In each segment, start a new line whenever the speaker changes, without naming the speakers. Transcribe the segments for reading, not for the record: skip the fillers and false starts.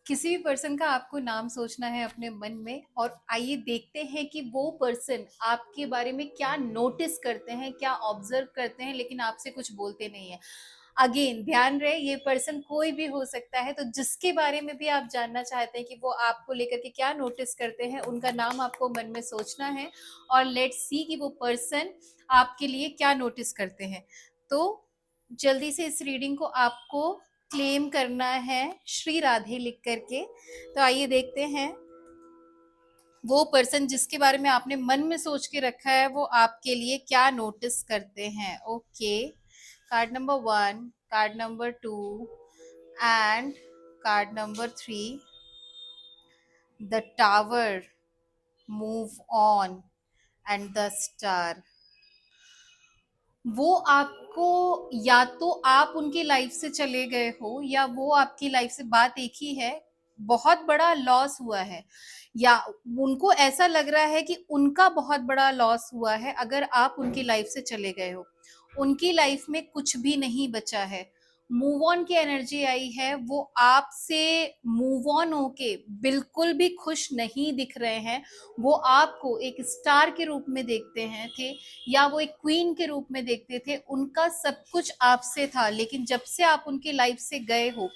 किसी भी पर्सन का आपको नाम सोचना है अपने मन में और आइए देखते हैं कि वो पर्सन आपके बारे में क्या नोटिस करते हैं, क्या ऑब्जर्व करते हैं, लेकिन आपसे कुछ बोलते नहीं है। अगेन ध्यान रहे, ये पर्सन कोई भी हो सकता है, तो जिसके बारे में भी आप जानना चाहते हैं कि वो आपको लेकर के क्या नोटिस करते हैं, उनका नाम आपको मन में सोचना है और लेट्स सी कि वो पर्सन आपके लिए क्या नोटिस करते हैं। तो जल्दी से इस रीडिंग को आपको क्लेम करना है श्री राधे लिख करके। तो आइए देखते हैं वो पर्सन जिसके बारे में आपने मन में सोच के रखा है वो आपके लिए क्या नोटिस करते हैं। Okay, card number 1, card number 2 and card number 3, the tower, move on and the star. वो आपको, या तो आप उनकी लाइफ से चले गए हो या वो आपकी लाइफ से, बात एक ही है, बहुत बड़ा लॉस हुआ है या उनको ऐसा लग रहा है कि उनका बहुत बड़ा लॉस हुआ है अगर आप उनकी लाइफ से चले गए हो। उनकी लाइफ में कुछ भी नहीं बचा है। मूव ऑन की एनर्जी आई है, वो आपसे मूव ऑन होके बिल्कुल भी खुश नहीं दिख रहे हैं। वो आपको एक स्टार के रूप में देखते हैं थे या वो एक क्वीन के रूप में देखते थे। उनका सब कुछ आपसे था, लेकिन जब से आप उनकी लाइफ से गए हो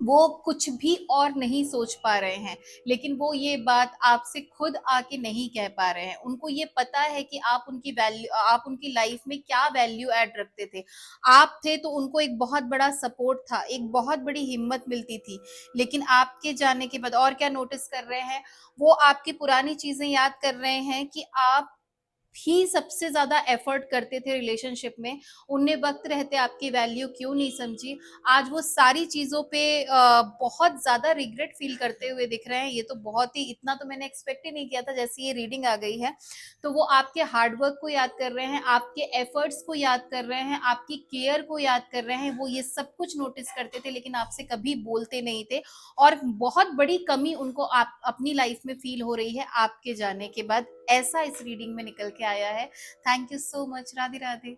वो कुछ भी और नहीं सोच पा रहे हैं। लेकिन वो ये बात आपसे खुद आके नहीं कह पा रहे हैं। उनको ये पता है कि आप उनकी वैल्यू, आप उनकी लाइफ में क्या वैल्यू ऐड रखते थे। आप थे तो उनको एक बहुत बड़ा सपोर्ट था, एक बहुत बड़ी हिम्मत मिलती थी। लेकिन आपके जाने के बाद और क्या नोटिस कर रहे हैं, वो आपकी पुरानी चीजें याद कर रहे हैं कि आप ही सबसे ज्यादा एफर्ट करते थे रिलेशनशिप में। उन्हें वक्त रहते आपकी वैल्यू क्यों नहीं समझी। आज वो सारी चीजों पे बहुत ज्यादा रिग्रेट फील करते हुए दिख रहे हैं। ये तो बहुत ही, इतना तो मैंने एक्सपेक्ट ही नहीं किया था जैसी ये रीडिंग आ गई है। तो वो आपके हार्डवर्क को याद कर रहे हैं, आपके एफर्ट्स को याद कर रहे हैं, आपकी केयर को याद कर रहे हैं। वो ये सब कुछ नोटिस करते थे लेकिन आपसे कभी बोलते नहीं थे। और बहुत बड़ी कमी उनको आप अपनी लाइफ में फील हो रही है आपके जाने के बाद। ऐसा इस रीडिंग में निकल के आया है। Thank you so much. Radhe Radhe.